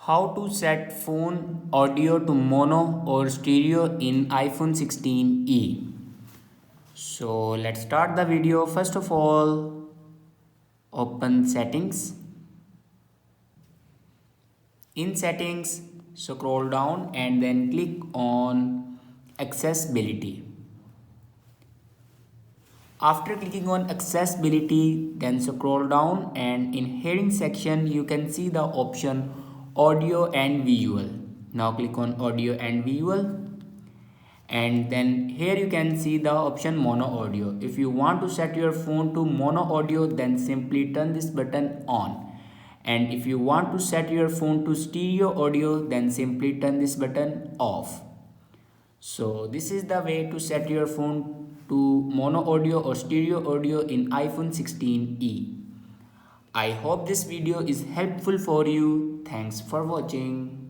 How to set phone audio to mono or stereo in iPhone 16e. So let's start the video. First of all, open settings. In settings, scroll down and then click on accessibility. After clicking on accessibility, then scroll down and in hearing section you can see the option audio and visual. Now click on audio and visual, and then here you can see the option mono audio. If you want to set your phone to mono audio, then simply turn this button on, and if you want to set your phone to stereo audio, then simply turn this button off. So this is the way to set your phone to mono audio or stereo audio in iPhone 16e. I hope this video is helpful for you. Thanks for watching.